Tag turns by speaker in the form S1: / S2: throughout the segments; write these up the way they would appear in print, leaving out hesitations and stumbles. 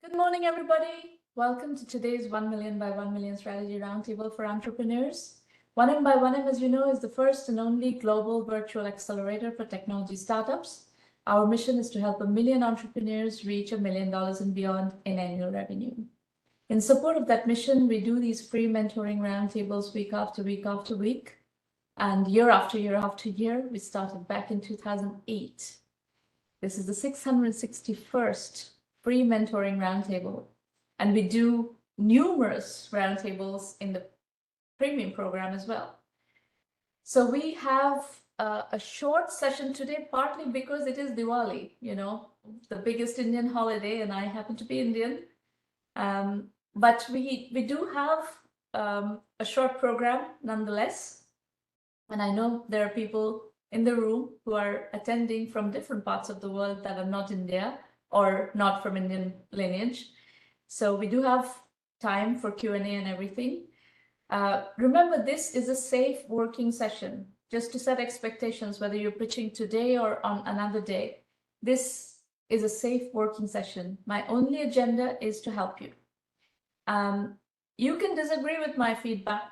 S1: Good morning, everybody. Welcome to today's 1 million by 1 million strategy roundtable for entrepreneurs. 1M by 1M, as you know, is the first and only global virtual accelerator for technology startups. Our mission is to help 1 million entrepreneurs reach $1 million and beyond in annual revenue. In support of that mission, we do these free mentoring roundtables week after week after week. And year after year after year, we started back in 2008. This is the 661st free mentoring roundtable, and we do numerous roundtables in the premium program as well. So we have a short session today, partly because it is Diwali, the biggest Indian holiday, and I happen to be Indian. But we do have a short program nonetheless, and I know there are people in the room who are attending from different parts of the world that are not India or not from Indian lineage. So we do have time for Q&A and everything. Remember, this is a safe working session, just to set expectations, whether you're pitching today or on another day. This is a safe working session. My only agenda is to help you. You can disagree with my feedback.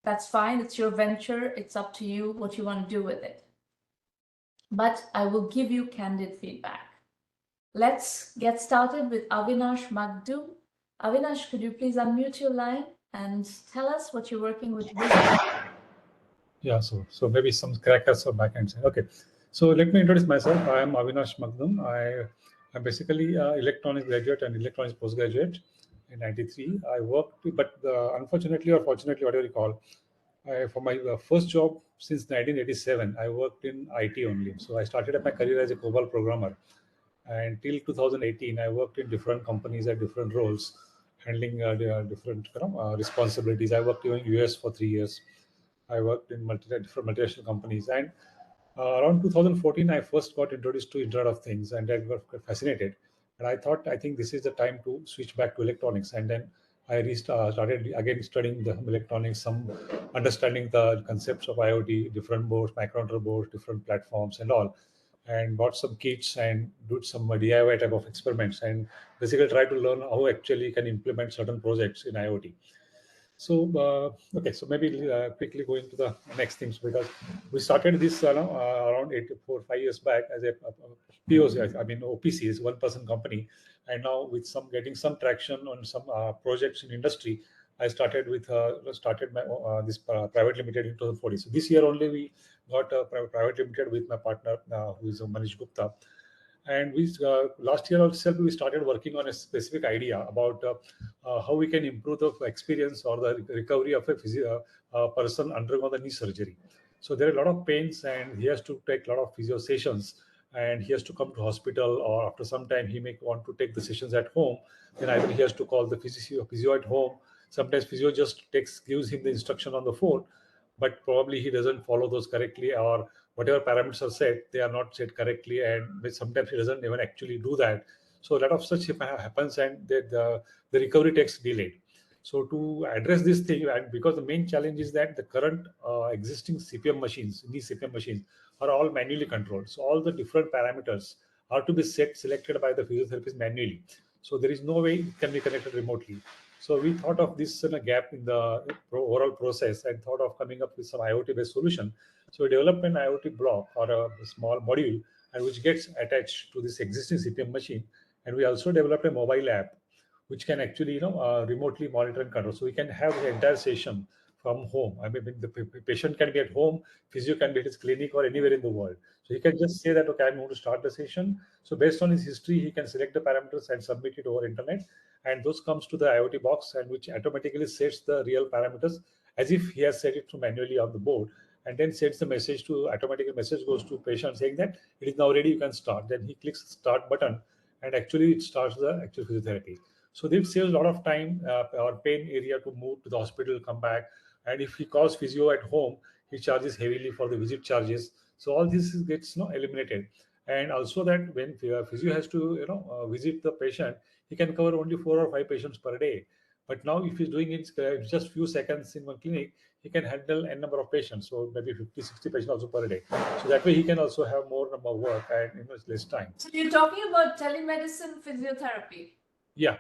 S1: That's fine. It's your venture. It's up to you what you want to do with it. But I will give you candid feedback. Let's get started with Avinash Magdum. Avinash, could you please unmute your line and tell us what you're working with?
S2: Yeah, so maybe some crackers or backend side. Okay, so let me introduce myself. I am Avinash Magdum. I'm basically electronics graduate and electronics postgraduate in '93. I worked, but unfortunately or fortunately, whatever you call, for my first job since 1987, I worked in IT only. So I started my career as a COBOL programmer. And till 2018, I worked in different companies at different roles, handling different responsibilities. I worked in US for 3 years. I worked in different multinational companies. And around 2014, I first got introduced to Internet of Things, and I got fascinated. And I think this is the time to switch back to electronics. And then I started again studying the electronics, some understanding the concepts of IoT, different boards, microcontroller boards, different platforms, and all, and bought some kits and did some DIY type of experiments, and basically try to learn how actually you can implement certain projects in IoT. So okay, so maybe quickly going to the next things, because we started this around 5 years back as a POC. I mean, OPC is one person company, and now with some getting some traction on some projects in industry, I started my this private limited in 2014. So this year only we got a private limited with my partner who is Manish Gupta. And we last year itself we started working on a specific idea about how we can improve the experience or the recovery of a person undergoing the knee surgery. So there are a lot of pains, and he has to take a lot of physio sessions, and he has to come to hospital, or after some time he may want to take the sessions at home. Then either he has to call the physio at home. Sometimes physio just gives him the instruction on the phone, but probably he doesn't follow those correctly, or whatever parameters are set, they are not set correctly, and sometimes he doesn't even actually do that. So a lot of such happens, and the recovery takes delayed. So to address this thing, and because the main challenge is that the current existing CPM machines, these CPM machines are all manually controlled. So all the different parameters are to be selected by the physiotherapist manually. So there is no way it can be connected remotely. So we thought of this in a gap in the overall process, and thought of coming up with some IoT-based solution. So we developed an IoT block or a small module, and which gets attached to this existing CPM machine. And we also developed a mobile app which can actually remotely monitor and control. So we can have the entire session from home. I mean, the patient can be at home, physio can be at his clinic or anywhere in the world. So he can just say that, okay, I'm going to start the session. So based on his history, he can select the parameters and submit it over internet. And those comes to the IoT box, and which automatically sets the real parameters as if he has set it to manually on the board, and then sends the message to automatic message goes to patient saying that it is now ready, you can start. Then he clicks start button, and actually it starts the actual physiotherapy. So this saves a lot of time or pain area to move to the hospital, come back. And if he calls physio at home, he charges heavily for the visit charges. So all this gets eliminated. And also that when physio has to visit the patient, he can cover only 4 or 5 patients per day. But now if he's doing it just few seconds in one clinic, he can handle n number of patients. So maybe 50, 60 patients also per day. So that way he can also have more number of work and less time.
S1: So you're talking about telemedicine physiotherapy.
S2: Yeah.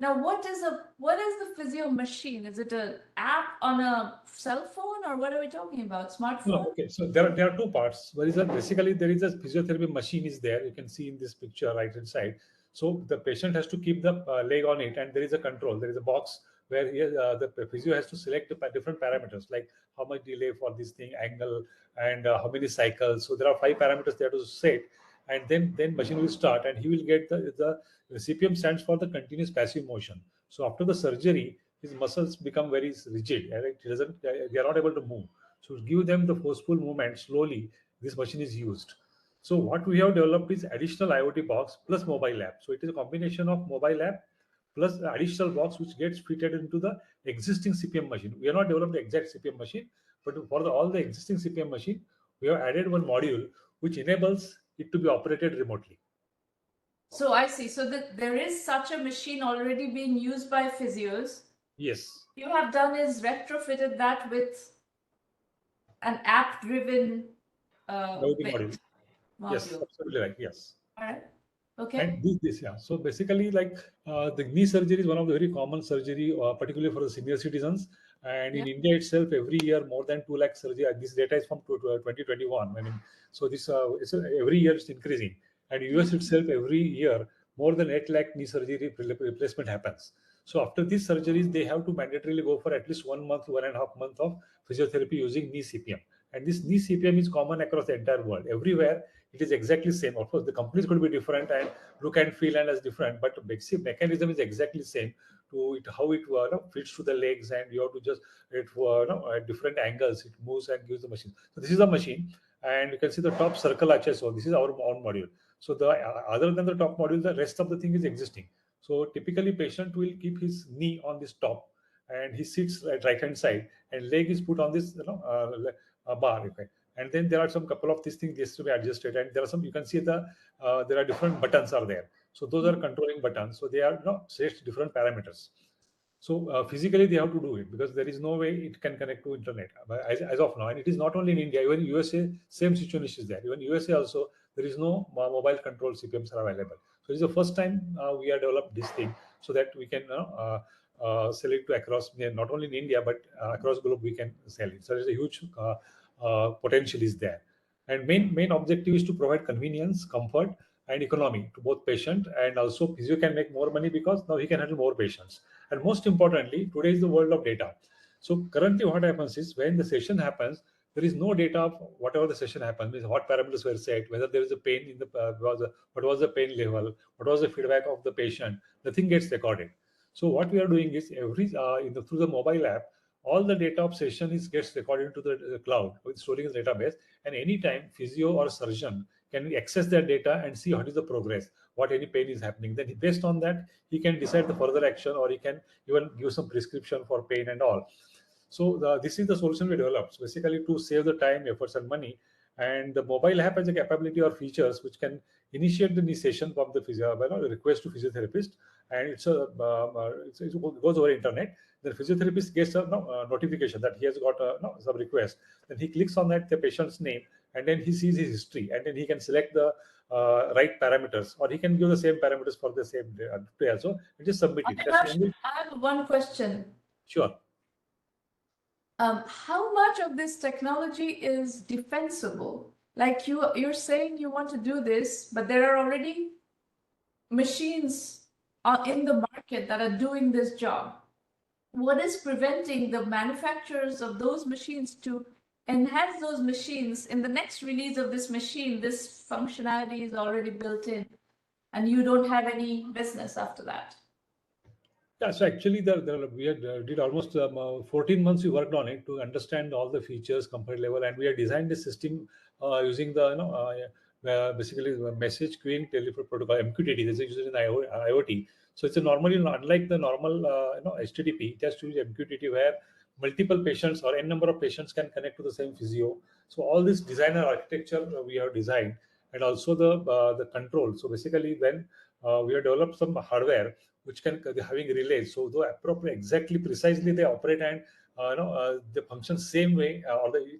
S1: Now, what is the physio machine? Is it an app on a cell phone, or what are we talking about? Smartphone?
S2: No, okay. So there are two parts. One is that basically there is a physiotherapy machine is there. You can see in this picture right hand side. So the patient has to keep the leg on it, and there is a control. There is a box where the physio has to select the different parameters like how much delay for this thing, angle, and how many cycles. So there are 5 parameters they have to set, and then machine will start, and he will get the CPM stands for the continuous passive motion. So after the surgery, his muscles become very rigid, and it doesn't. They are not able to move. So to give them the forceful movement slowly, this machine is used. So what we have developed is additional IoT box plus mobile app. So it is a combination of mobile app plus the additional box which gets fitted into the existing CPM machine. We are not developed the exact CPM machine, but for all the existing CPM machine, we have added one module which enables it to be operated remotely.
S1: So I see. So that there is such a machine already being used by physios.
S2: Yes.
S1: You have done is retrofitted that with an app-driven
S2: IoT module.
S1: module.
S2: Yes, absolutely right. Yes.
S1: All right. Okay.
S2: And this, yeah. So basically, like the knee surgery is one of the very common surgery, particularly for the senior citizens. And in India itself, every year more than 2 lakh surgery. This data is from 2021. I mean, so this every year it's increasing. And US itself, every year more than 8 lakh knee surgery replacement happens. So after these surgeries, they have to mandatorily go for at least 1 month, 1.5 months of physiotherapy using knee CPM. And this knee CPM is common across the entire world. Everywhere it is exactly same. Of course, the companies could be different and look and feel and as different, but the basic mechanism is exactly same. To it, how it fits to the legs, and you have to just it at different angles. It moves and gives the machine. So this is the machine, and you can see the top circle arches. So this is our own module. So the other than the top module, the rest of the thing is existing. So typically, patient will keep his knee on this top, and he sits at right hand side, and leg is put on this bar. Okay, and then there are some couple of these things needs to be adjusted, and there are some, you can see there are different buttons are there. So those are controlling buttons, so they are set different parameters. So physically they have to do it because there is no way it can connect to internet as of now. And it is not only in India, even USA same situation is there. Even USA also there is no mobile control CPMs are available. So it's the first time we have developed this thing so that we can sell it to across, not only in India but across globe we can sell it. So there's a huge potential is there. And main objective is to provide convenience, comfort, and economy to both patient, and also physio can make more money because now he can handle more patients. And most importantly, today is the world of data. So currently what happens is when the session happens, there is no data of whatever the session happens, means what parameters were set, whether there is a pain in the what was the pain level, what was the feedback of the patient. Nothing gets recorded. So what we are doing is through the mobile app, all the data of session is gets recorded into the cloud with storing in the database, and anytime physio or surgeon can access that data and see what is the progress, what any pain is happening. Then based on that, he can decide the further action, or he can even give some prescription for pain and all. So this is the solution we developed basically to save the time, efforts, and money. And the mobile app has a capability or features which can initiate the initiation from the request to physiotherapist, and it goes over internet. The physiotherapist gets a notification that he has got some request. Then he clicks on that the patient's name, and then he sees his history, and then he can select the right parameters, or he can give the same parameters for the same day also, and just submit it. That's only.
S1: I have one question.
S2: Sure.
S1: How much of this technology is defensible? Like you're saying you want to do this, but there are already machines in the market that are doing this job. What is preventing the manufacturers of those machines to enhance those machines? In the next release of this machine, this functionality is already built in, and you don't have any business after that.
S2: Yeah, so actually, we did almost 14 months. We worked on it to understand all the features, comfort level, and we have designed the system using the basically the message queuing telephone protocol (MQTT). This is used in IoT. So it's a normally unlike the normal HTTP. It has to use MQTT where multiple patients or n number of patients can connect to the same physio. So all this designer architecture we have designed, and also the control. So basically, when we have developed some hardware which can having relays, so though appropriate exactly precisely they operate, and they function same way,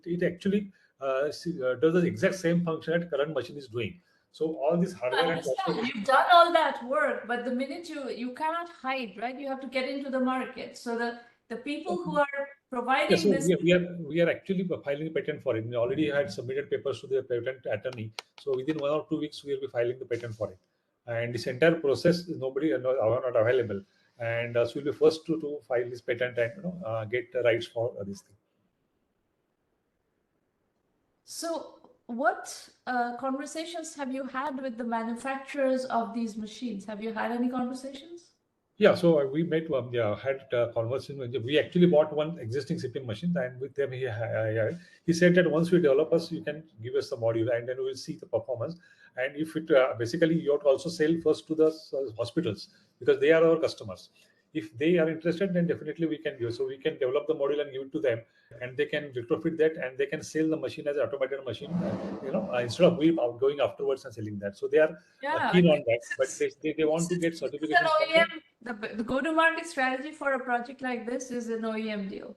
S2: it actually does the exact same function that current machine is doing. So all this hardware and software.
S1: You've done all that work, but the minute you cannot hide, right? You have to get into the market. So the people who are providing
S2: so
S1: this.
S2: we are actually filing a patent for it. We already had submitted papers to the patent attorney. So within 1 or 2 weeks, we will be filing the patent for it. And this entire process is nobody are not available. And so we'll be first to file this patent and get the rights for this thing.
S1: So what conversations have you had with the manufacturers of these machines? Have you had any conversations?
S2: Yeah, so we met, had a conversation. We actually bought one existing CPM machine, and with them, he said that once we develop us, you can give us the module, and then we'll see the performance. And if it basically, you have to also sell first to the hospitals because they are our customers. If they are interested, then definitely we can give. So we can develop the module and give it to them, and they can retrofit that, and they can sell the machine as an automated machine. Instead of we going afterwards and selling that. So they are keen on that, but they want to get certifications.
S1: The go-to-market strategy for a project like this is an OEM deal.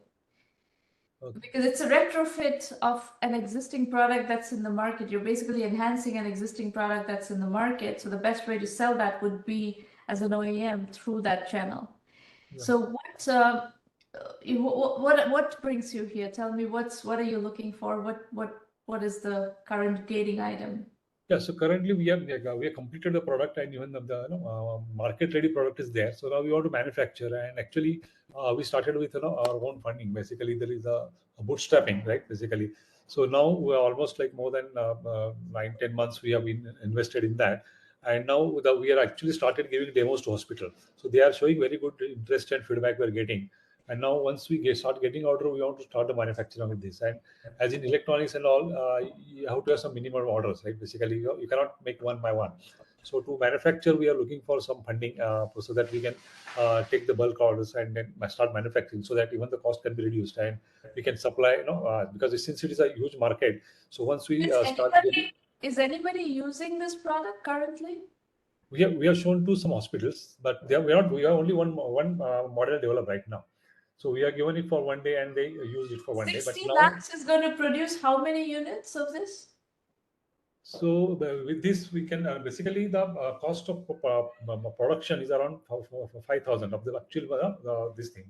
S1: Okay. Because it's a retrofit of an existing product that's in the market. You're basically enhancing an existing product that's in the market. So the best way to sell that would be as an OEM through that channel. Yeah. So what brings you here? Tell me what are you looking for? What is the current gating item?
S2: Yeah, so currently we have completed the product, and even the market ready product is there. So now we want to manufacture, and actually we started with our own funding. Basically, there is a bootstrapping, right? Basically, so now we're almost like more than 9-10 months we have been invested in that, and now we are actually started giving demos to hospital. So they are showing very good interest and feedback we're getting. And now once we start getting order, we want to start the manufacturing with this. And as in electronics and all, you have to have some minimum orders, right? Basically, you cannot make one by one. So to manufacture, we are looking for some funding so that we can take the bulk orders and then start manufacturing, so that even the cost can be reduced and we can supply. Because since it is a huge market, so once we start.
S1: Is anybody using this product currently?
S2: We have shown to some hospitals, but we are only one model developed right now. So we are given it for one day, and they use it for one day.
S1: 60 lakhs is going to produce how many units of this? So
S2: with this, we can basically the cost of production is around 5,000 of the actual this thing,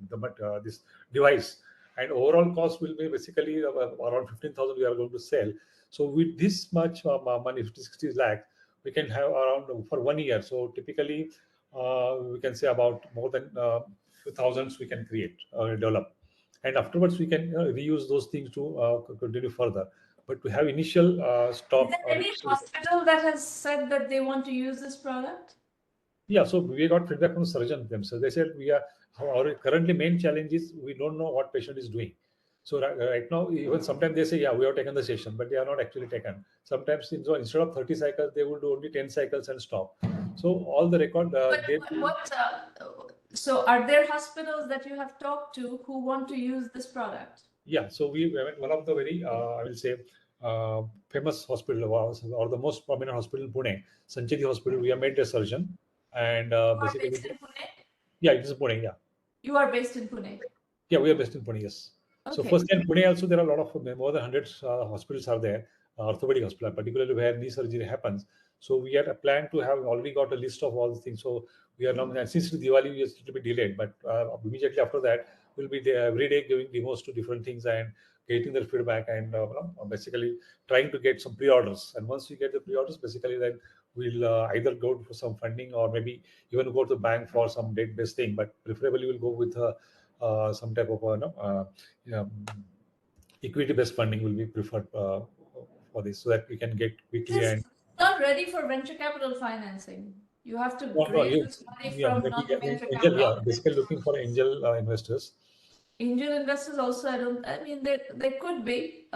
S2: this device, and overall cost will be basically around 15,000 we are going to sell. So with this much money, 50-60 lakh, we can have around for 1 year. So typically, we can say about more than few thousands we can create or develop, and afterwards we can reuse those things to continue further. But to have initial stock.
S1: Is there any hospital that has said that they want to use this product?
S2: Yeah, so we got feedback from surgeons themselves. They said our currently main challenge is we don't know what patient is doing. So right now, even sometimes they say, yeah, we have taken the session, but they are not actually taken. Sometimes instead of 30 cycles, they will do only 10 cycles and stop. So all the record.
S1: So are there hospitals that you have talked to who want to use this product?
S2: Yeah, so we one of the very I will say famous hospital or the most prominent hospital in Pune, Sancheti Hospital. We have met a surgeon, and basically,
S1: based in Pune?
S2: Yeah, it is Pune. Yeah,
S1: you are based in Pune.
S2: Yeah, we are based in Pune. Yes. Okay. So first in Pune also there are a lot of more than 100 hospitals are there, orthopedic hospital, particularly where knee surgery happens. So we had a plan to have already got a list of all the things. So we are now, since Diwali, we are a little bit delayed, but immediately after that, we'll be there every day giving demos to different things and getting their feedback and basically trying to get some pre-orders. And once we get the pre-orders, basically then we'll either go for some funding or maybe even go to the bank for some debt-based thing. But preferably we'll go with some type of equity-based funding will be preferred for this, so that we can get quickly. And
S1: not ready for venture capital financing. You have to raise this money from non-venture capital.
S2: Yeah, basically looking for angel investors.
S1: Angel investors also, I mean, they could be.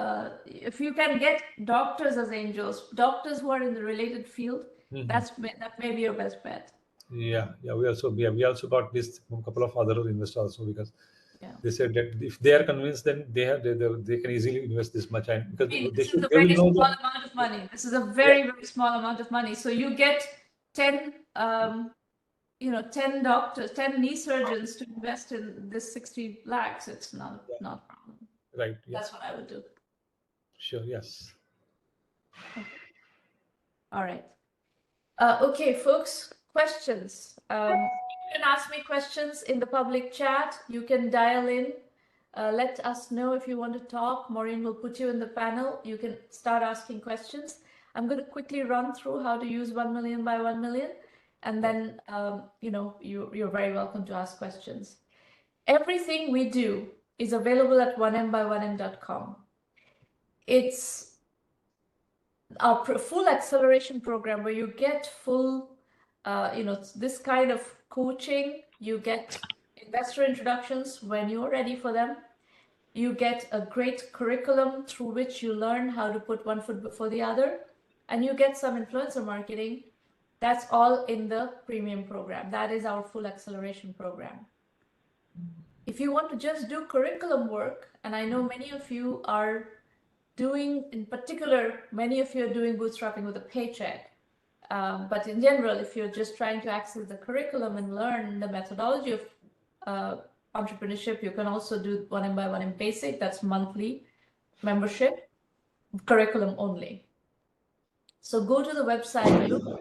S1: If you can get doctors as angels, doctors who are in the related field, that may be your best bet.
S2: Yeah, we also got this from a couple of other investors also, because they said that if they are convinced, then they can easily invest this much, and because
S1: this is a very small amount of money. This is a very small amount of money. So you get 10 doctors, 10 knee surgeons to invest in this 60 lakhs. It's not a problem.
S2: Right. Yeah.
S1: That's what I would do.
S2: Sure. Yes.
S1: Okay. All right. Okay, folks, questions. You can ask me questions in the public chat. You can dial in. Let us know if you want to talk. Maureen will put you in the panel. You can start asking questions. I'm going to quickly run through how to use 1 million by 1 million. And then, you're very welcome to ask questions. Everything we do is available at 1Mby1M.com. It's our full acceleration program where you get full, this kind of coaching. You get investor introductions when you're ready for them. You get a great curriculum through which you learn how to put one foot before the other, and you get some influencer marketing. That's all in the premium program. That is our full acceleration program. If you want to just do curriculum work, and I know many of you are doing, in particular, many of you are doing bootstrapping with a paycheck. But in general, if you're just trying to access the curriculum and learn the methodology of entrepreneurship, you can also do 1M Basic. That's monthly membership, curriculum only. So go to the website, look what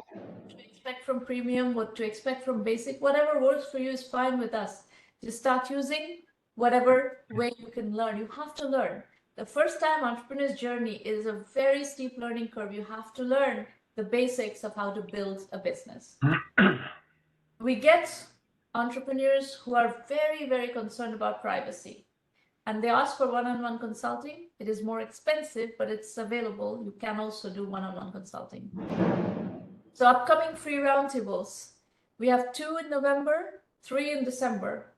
S1: to expect from premium, what to expect from basic, whatever works for you is fine with us. Just start using whatever way you can learn. You have to learn. The first time entrepreneur's journey is a very steep learning curve. You have to learn the basics of how to build a business. We get entrepreneurs who are very, very concerned about privacy, and they ask for one-on-one consulting. It is more expensive, but it's available. You can also do one-on-one consulting. So upcoming free roundtables, we have 2 in November, 3 in December,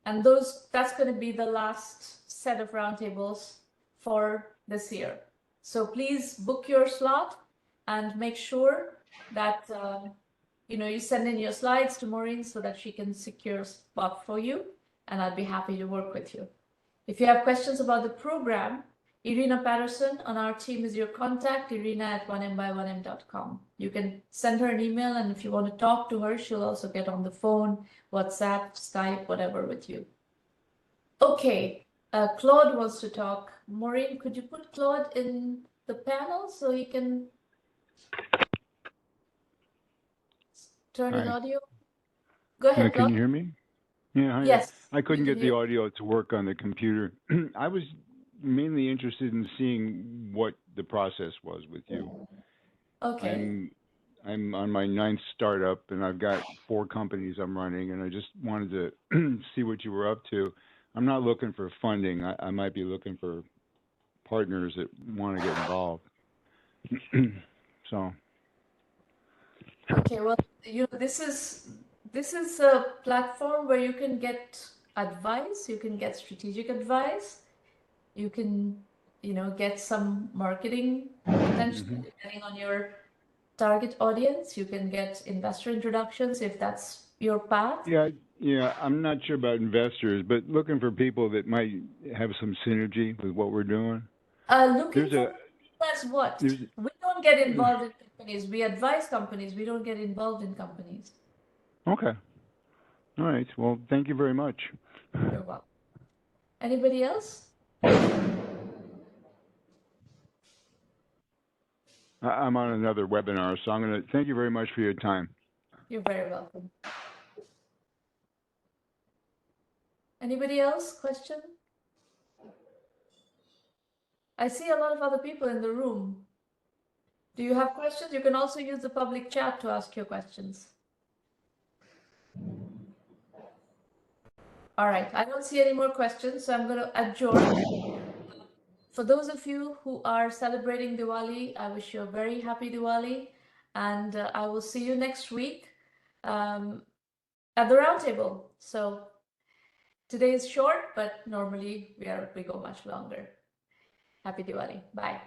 S1: and that's going to be the last set of roundtables for this year. So please book your slot and make sure that you send in your slides to Maureen so that she can secure a spot for you, and I'd be happy to work with you. If you have questions about the program, Irina Patterson on our team is your contact, irina@1mby1m.com. You can send her an email, and if you want to talk to her, she'll also get on the phone, WhatsApp, Skype, whatever with you. Okay, Claude wants to talk. Maureen, could you put Claude in the panel so he can turn his audio? Go ahead, Claude.
S3: Can you hear me? Yeah, hi.
S1: Yes.
S3: I couldn't get the audio to work on the computer. I was mainly interested in seeing what the process was with you.
S1: Okay.
S3: I'm on my 9th startup, and I've got 4 companies I'm running, and I just wanted to see what you were up to. I'm not looking for funding. I might be looking for partners that want to get involved. So.
S1: Okay, well, this is a platform where you can get advice, you can get strategic advice, you can, get some marketing potentially depending on your target audience. You can get investor introductions if that's your path.
S3: Yeah, I'm not sure about investors, but looking for people that might have some synergy with what we're doing.
S1: Looking for as what? We don't get involved in companies. We advise companies. We don't get involved in companies.
S3: Okay. All right. Well, thank you very much.
S1: You're welcome. Anybody else?
S3: I'm on another webinar, so I'm going to thank you very much for your time.
S1: You're very welcome. Anybody else? Question? I see a lot of other people in the room. Do you have questions? You can also use the public chat to ask your questions. All right, I don't see any more questions, so I'm going to adjourn. For those of you who are celebrating Diwali, I wish you a very happy Diwali, and I will see you next week at the roundtable. So today is short, but normally we go much longer. Happy Diwali. Bye.